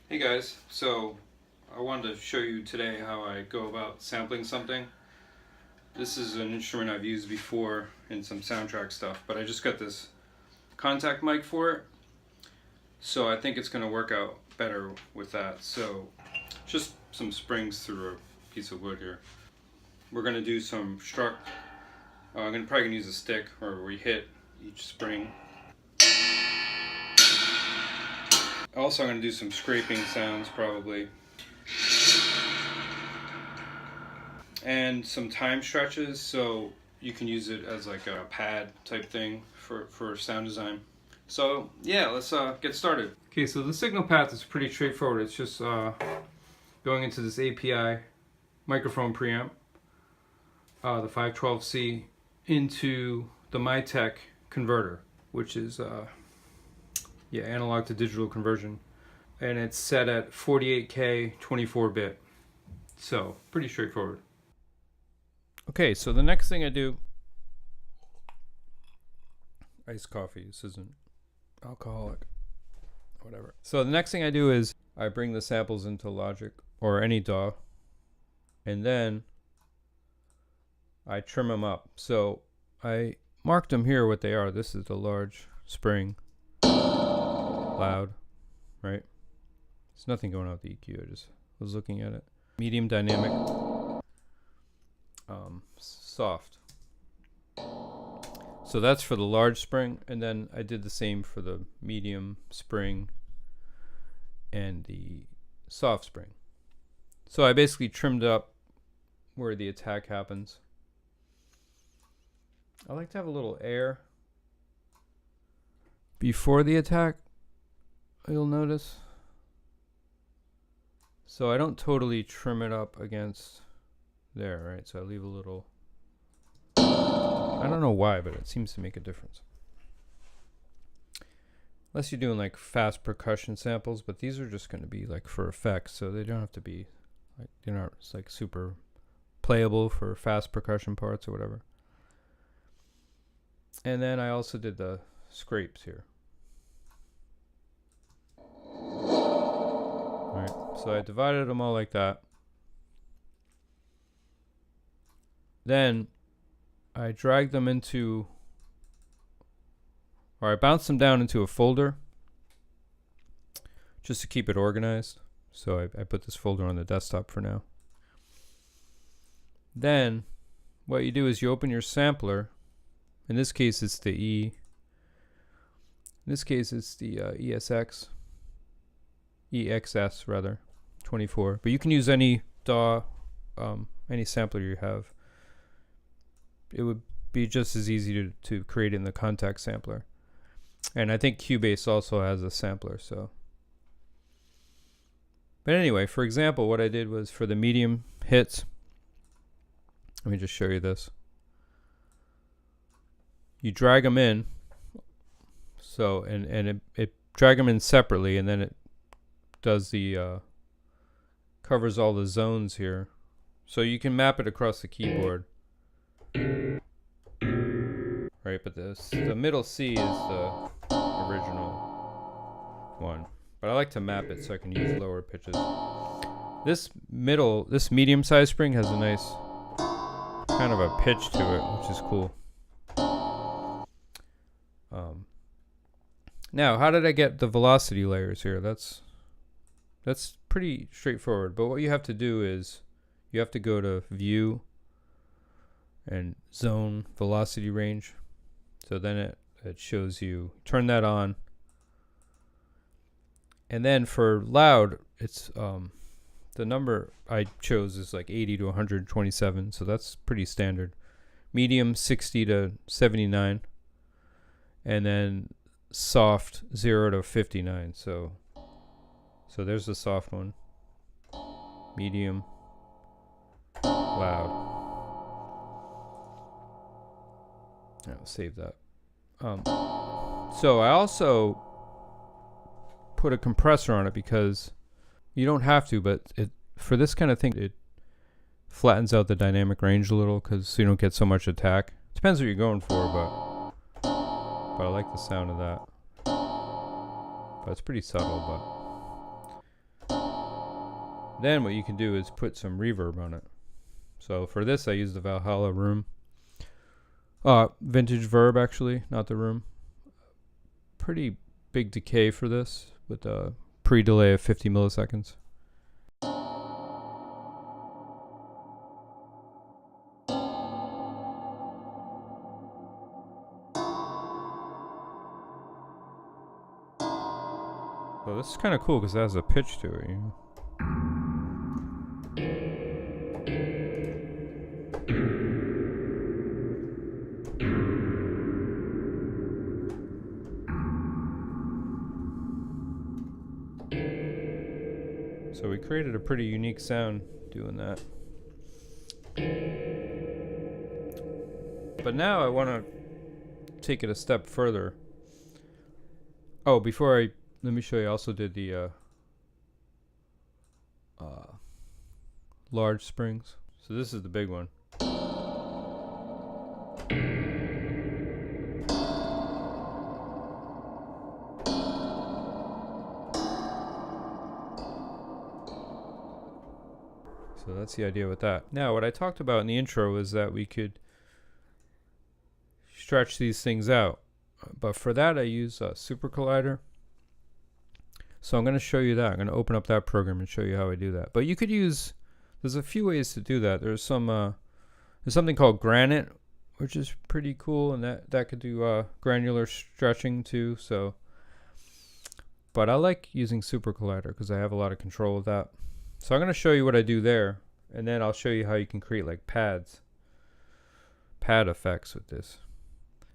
Hey guys, so I wanted to show you today how I go about sampling something. This is an instrument I've used before in some soundtrack stuff, but I just got this Kontakt mic for it, so I think it's going to work out better with that. So just some springs through a piece of wood here. We're going to do some struck. I'm probably going to use a stick where we hit each spring. Also, I'm going to do some scraping sounds probably. And some time stretches, so you can use it as like a pad type thing for sound design. So yeah, let's get started. Okay, so the signal path is pretty straightforward. It's just going into this API microphone preamp, the 512C, into the Mytech converter, which is analog to digital conversion, and it's set at 48K 24-bit. So pretty straightforward. Okay, so the next thing I do, iced coffee, this isn't alcoholic, whatever. So the next thing I do is I bring the samples into Logic or any DAW, and then I trim them up. So I marked them here what they are. This is the large spring, loud, right? There's nothing going on with the EQ, I just was looking at it. Medium dynamic, soft. So that's for the large spring, and then I did the same for the medium spring and the soft spring. So I basically trimmed up where the attack happens. I like to have a little air before the attack, you'll notice. So I don't totally trim it up against there, right? So I leave a little. I don't know why, but it seems to make a difference. Unless you're doing like fast percussion samples, but these are just going to be like for effects, so they don't have to be like, they're not like super playable for fast percussion parts or whatever. And then I also did the scrapes here. Alright, so I divided them all like that. Then I drag them into, or I bounce them down into a folder just to keep it organized. So I put this folder on the desktop for now. Then what you do is you open your sampler. In this case it's the E. In this case it's the EXS rather, 24. But you can use any DAW, any sampler you have. It would be just as easy to create in the Kontakt sampler. And I think Cubase also has a sampler, so. But anyway, for example, what I did was for the medium hits, let me just show you this. You drag them in, so, and it drag them in separately, and then it does the, covers all the zones here. So you can map it across the keyboard. Right, but the middle C is the original one. But I like to map it so I can use lower pitches. This medium-sized spring has a nice kind of a pitch to it, which is cool. Now, how did I get the velocity layers here? That's pretty straightforward. But what you have to do is you have to go to View and Zone Velocity Range. So then it shows you, turn that on. And then for loud, it's the number I chose is like 80 to 127, so that's pretty standard. Medium 60 to 79, and then soft 0 to 59. So there's the soft one. Medium, loud. I'll save that. So I also put a compressor on it because you don't have to, but for this kind of thing, it flattens out the dynamic range a little because you don't get so much attack. Depends what you're going for, but I like the sound of that. But it's pretty subtle, but then what you can do is put some reverb on it. So for this I use the Valhalla room. Vintage verb actually, not the room. Pretty big decay for this with a pre-delay of 50 milliseconds. So this is kind of cool because it has a pitch to it, you know. So we created a pretty unique sound doing that. But now I want to take it a step further. Oh, let me show you. I also did the large springs. So this is the big one. So that's the idea with that. Now, what I talked about in the intro is that we could stretch these things out. But for that, I use Supercollider. So I'm going to show you that. I'm going to open up that program and show you how I do that. But you could use, there's a few ways to do that. There's something called Granite, which is pretty cool, and that could do granular stretching too. So, but I like using Supercollider because I have a lot of control of that. So I'm going to show you what I do there, and then I'll show you how you can create like pad effects with this.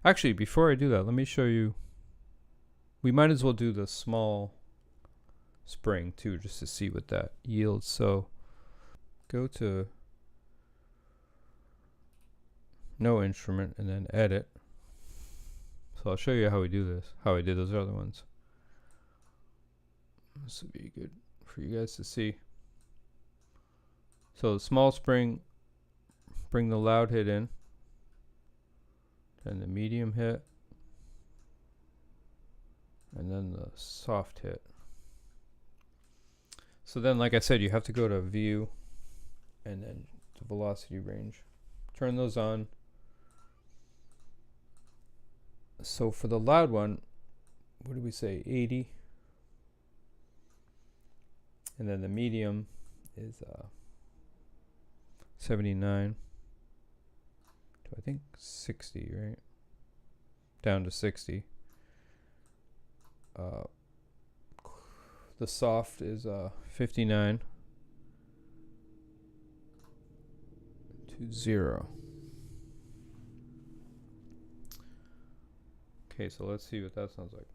Actually, before I do that, let me show you. We might as well do the small spring too, just to see what that yields. So go to no instrument and then edit. So I'll show you how we do this, how I did those other ones. This would be good for you guys to see. So the small spring, bring the loud hit in, then the medium hit, and then the soft hit. So then, like I said, you have to go to view and then the velocity range. Turn those on. So for the loud one, what did we say, 80? And then the medium is 79 to I think 60, right? Down to 60. The soft is 59 to 0. Okay, so let's see what that sounds like.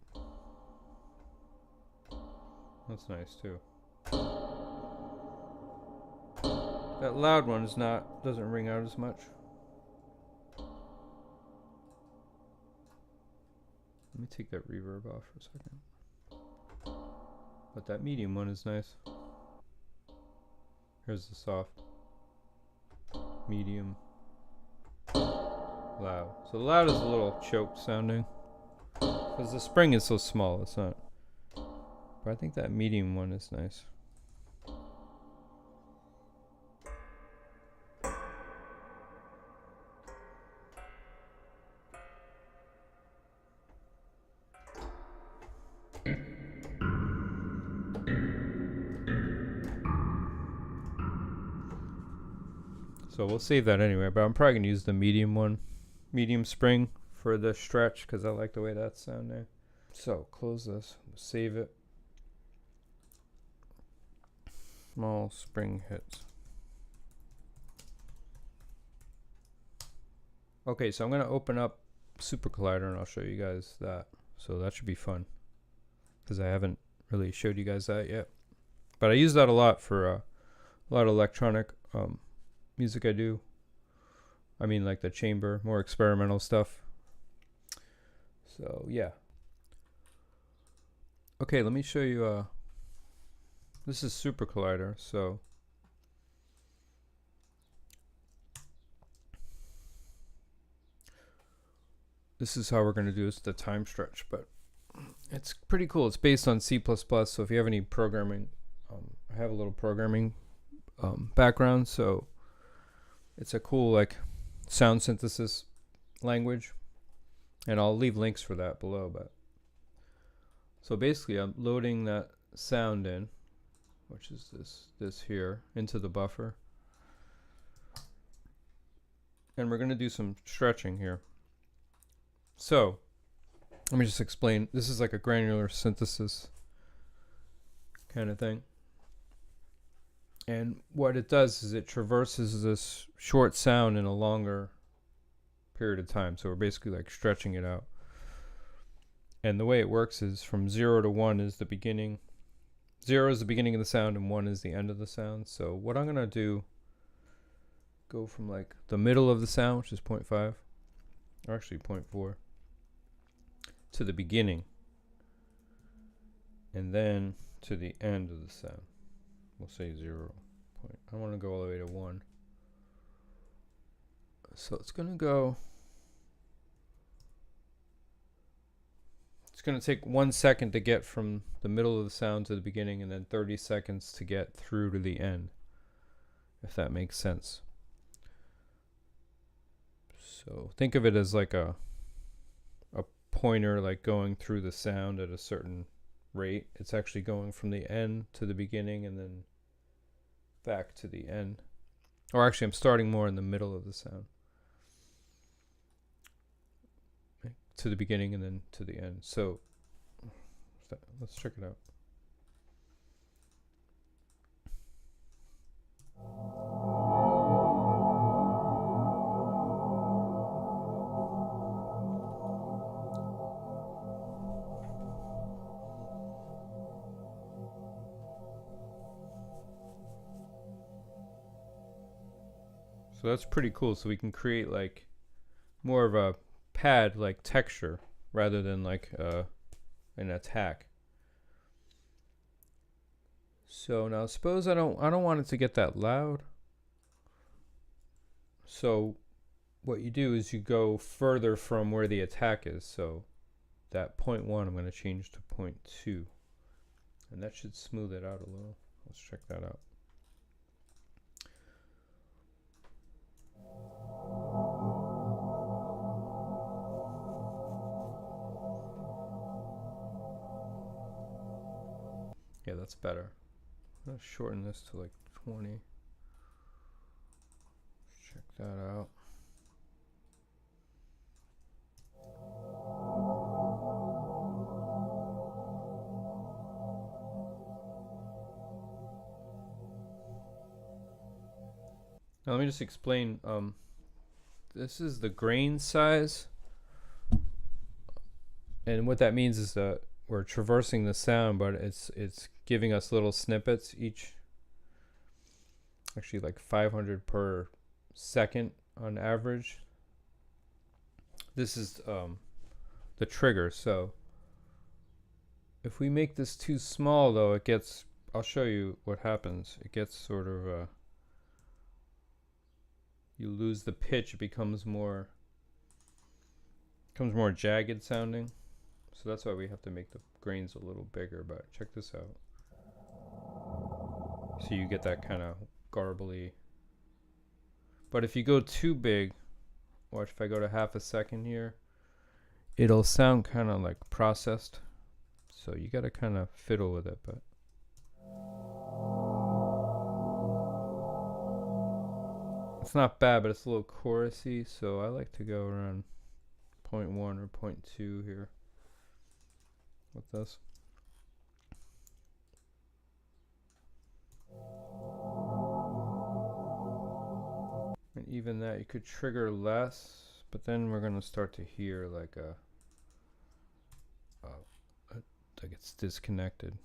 That's nice too. That loud one doesn't ring out as much. Let me take that reverb off for a second. But that medium one is nice. Here's the soft. Medium. Loud. So the loud is a little choked sounding. Because the spring is so small, it's not. But I think that medium one is nice. So we'll save that anyway, but I'm probably going to use the medium one, medium spring for the stretch because I like the way that's sounding. So close this, save it. Small spring hits. Okay, so I'm going to open up Supercollider and I'll show you guys that. So that should be fun because I haven't really showed you guys that yet. But I use that a lot for a lot of electronic music I do. I mean like the chamber, more experimental stuff. So yeah. Okay, let me show you this is Supercollider. So this is how we're going to do this, the time stretch, but it's pretty cool. It's based on C++, so if you have any programming, I have a little programming background, so it's a cool like sound synthesis language, and I'll leave links for that below. But so basically I'm loading that sound in, which is this here, into the buffer, and we're going to do some stretching here. So let me just explain. This is like a granular synthesis kind of thing, and what it does is it traverses this short sound in a longer period of time. So we're basically like stretching it out, and the way it works is from 0 to 1 is the beginning. 0 is the beginning of the sound and 1 is the end of the sound. So what I'm gonna do, go from like the middle of the sound, which is 0.5, or actually 0.4, to the beginning, and then to the end of the sound. We'll say 0. I want to go all the way to 1. So it's going to go, it's going to take 1 second to get from the middle of the sound to the beginning, and then 30 seconds to get through to the end, if that makes sense. So think of it as like a pointer, like going through the sound at a certain rate. It's actually going from the end to the beginning and then back to the end. Or actually, I'm starting more in the middle of the sound, to the beginning and then to the end. So let's check it out. So that's pretty cool. So we can create like more of a pad like texture rather than like an attack. So now suppose I don't want it to get that loud. So what you do is you go further from where the attack is. So that 0.1 I'm going to change to 0.2, and that should smooth it out a little. Let's check that out. Yeah, that's better. I'm going to shorten this to like 20. Check that out. Now let me just explain. This is the grain size, and what that means is that we're traversing the sound, but it's giving us little snippets each. Actually, like 500 per second on average. This is the trigger. So if we make this too small, though, it gets. I'll show you what happens. It gets sort of. You lose the pitch. It becomes more jagged sounding. So that's why we have to make the grains a little bigger. But check this out. So you get that kind of garbly. But if you go too big, watch, if I go to half a second here, it'll sound kind of like processed. So you got to kind of fiddle with it. But it's not bad, but it's a little chorusy, so I like to go around 0.1 or 0.2 here with this. And even that, you could trigger less, but then we're going to start to hear like like it's disconnected.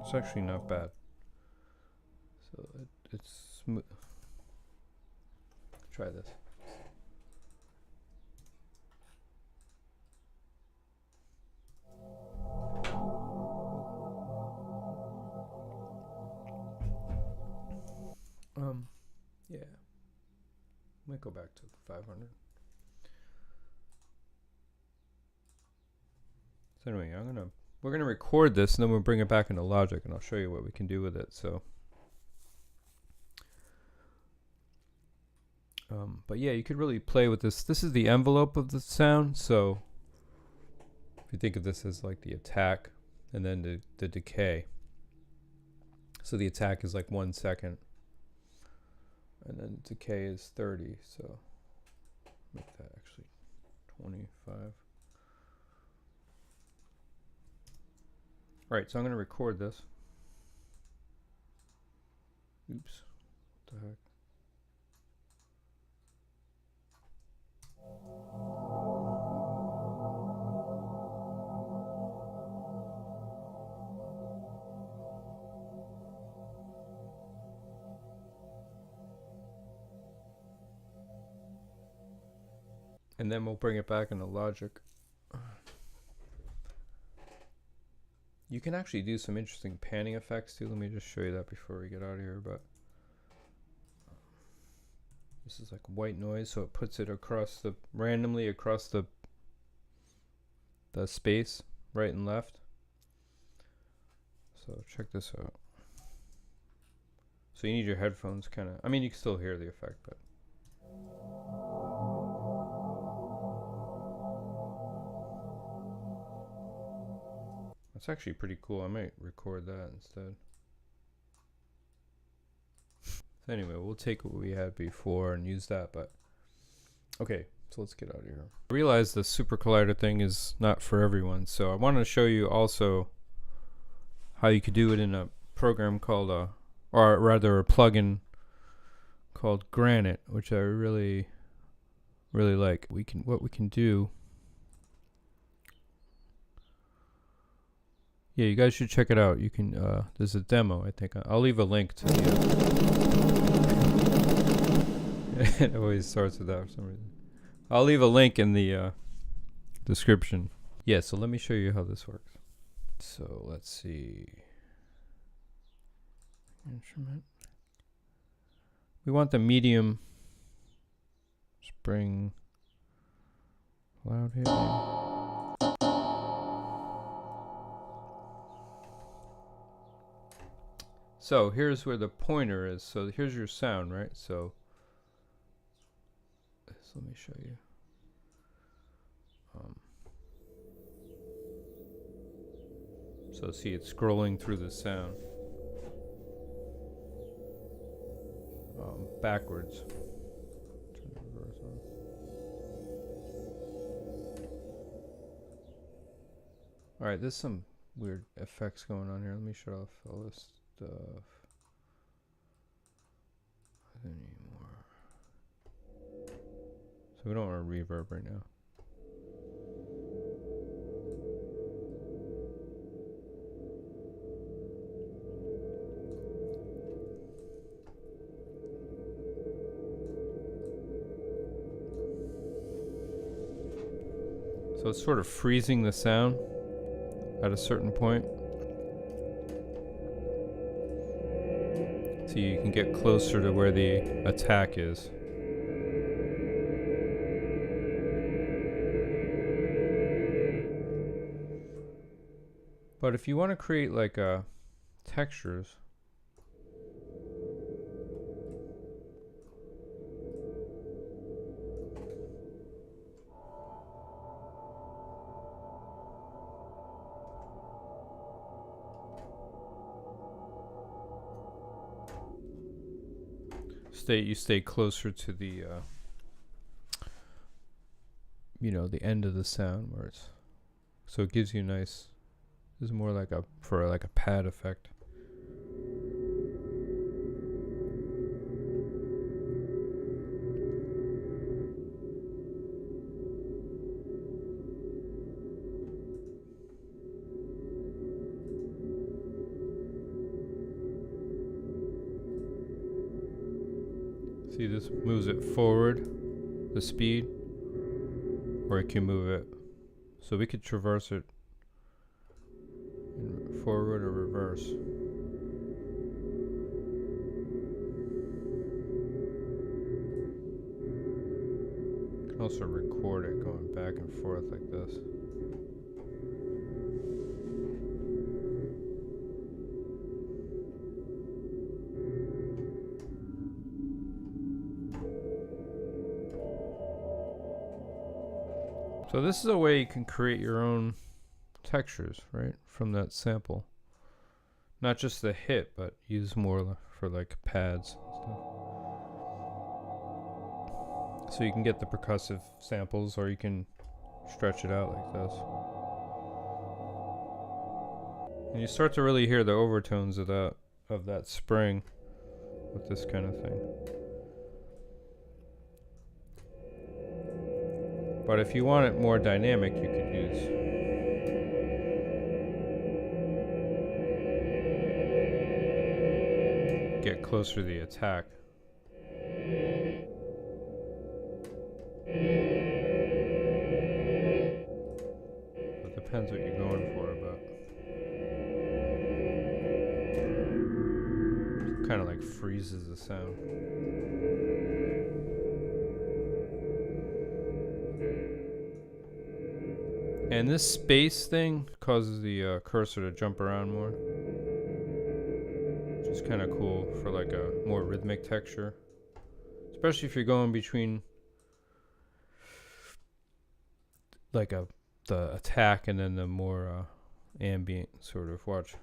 It's actually not bad. So it's smooth. Try this. Yeah. Might go back to 500. So anyway, I'm gonna we're going to record this and then we'll bring it back into Logic and I'll show you what we can do with it. So, but yeah, you could really play with this. This is the envelope of the sound. So if you think of this as like the attack and then the decay. So the attack is like 1 second and then decay is 30. So make that actually 25. Right, so I'm going to record this. Oops. What the heck? And then we'll bring it back into Logic. You can actually do some interesting panning effects too. Let me just show you that before we get out of here. But this is like white noise, so it puts it across randomly across the space, right and left. So check this out. So you need your headphones kind of, I mean, you can still hear the effect, but. That's actually pretty cool. I might record that instead. So anyway, we'll take what we had before and use that, but okay, so let's get out of here. I realize the Supercollider thing is not for everyone, so I wanted to show you also how you could do it in a program called or rather a plugin called Granite, which I really like. What we can do. Yeah, you guys should check it out. You can, there's a demo, I think. I'll leave a link to the, it always starts with that for some reason. I'll leave a link in the description. Yeah, so let me show you how this works. So let's see. Instrument. We want the medium spring loud hitting. So here's where the pointer is. So here's your sound, right? So let me show you. So see, it's scrolling through the sound backwards. Turn the reverse on. All right, there's some weird effects going on here. Let me shut off all this stuff. Anymore. So we don't want a reverb right now. So it's sort of freezing the sound at a certain point. So you can get closer to where the attack is. But if you want to create like textures, you stay closer to the you know, the end of the sound where it's, so it gives you nice, this is more like a pad effect. See, this moves it forward, the speed, or it can move it. So we could traverse it in forward or reverse. You can also record it going back and forth like this. So this is a way you can create your own textures, right, from that sample. Not just the hit, but use more for like pads and stuff. So you can get the percussive samples, or you can stretch it out like this. And you start to really hear the overtones of that spring with this kind of thing. But if you want it more dynamic, you could get closer to the attack. It depends what you're going for, but it kind of like freezes the sound. And this space thing causes the cursor to jump around more, which is kind of cool for like a more rhythmic texture, especially if you're going between like the attack and then the more ambient sort of. Watch.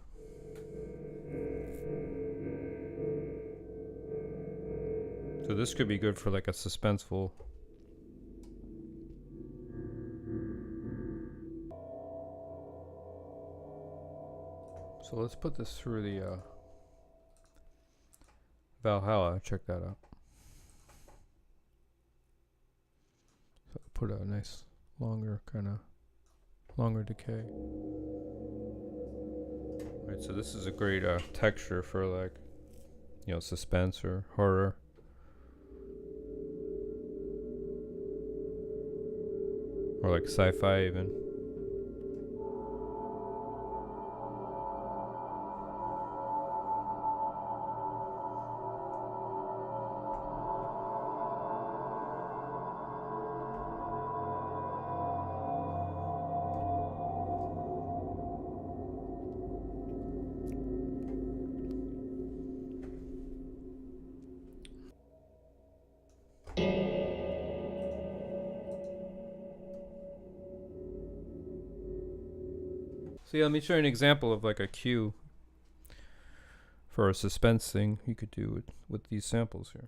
So this could be good for like a suspenseful. So let's put this through the Valhalla. Check that out. So put a nice longer decay. Right, so this is a great texture for like, you know, suspense or horror. Or like sci-fi even. So yeah, let me show you an example of like a cue for a suspense thing you could do with these samples here.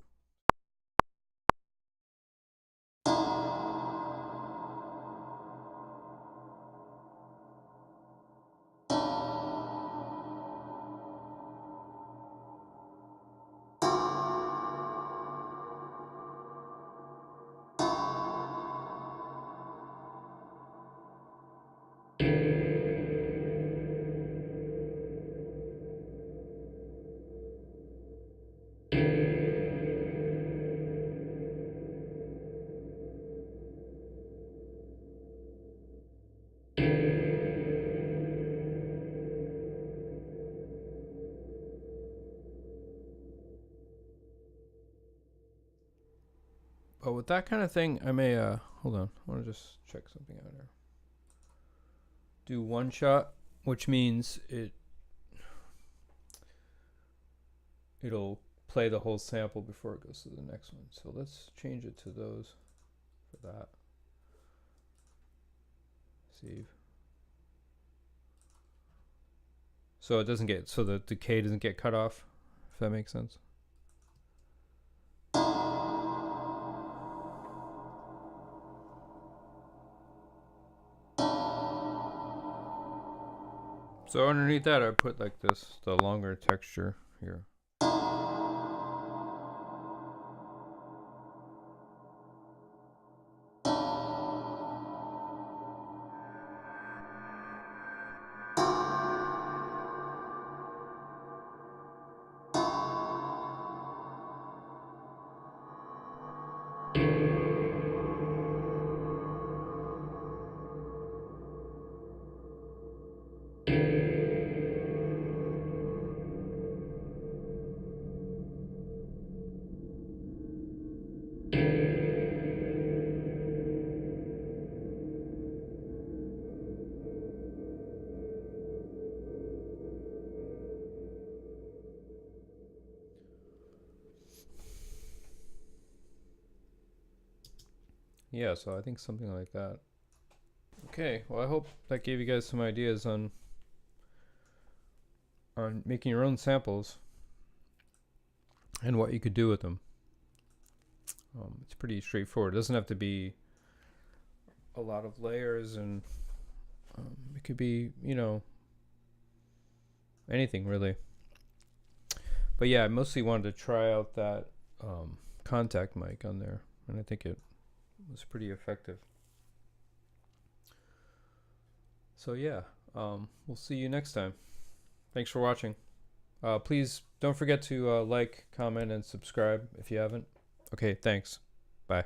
But with that kind of thing, I may hold on. I want to just check something out here. Do one shot, which means it'll play the whole sample before it goes to the next one. So let's change it to those for that. Save. So it doesn't get, so the decay doesn't get cut off, if that makes sense. So underneath that, I put like this, the longer texture here. Yeah, so I think something like that Okay, well I hope that gave you guys some ideas on making your own samples and what you could do with them. It's pretty straightforward. It doesn't have to be a lot of layers, and it could be, you know, anything really. But yeah, I mostly wanted to try out that Kontakt mic on there, and I think it was pretty effective. So yeah, we'll see you next time. Thanks for watching. Please don't forget to like, comment, and subscribe if you haven't. Okay, thanks. Bye.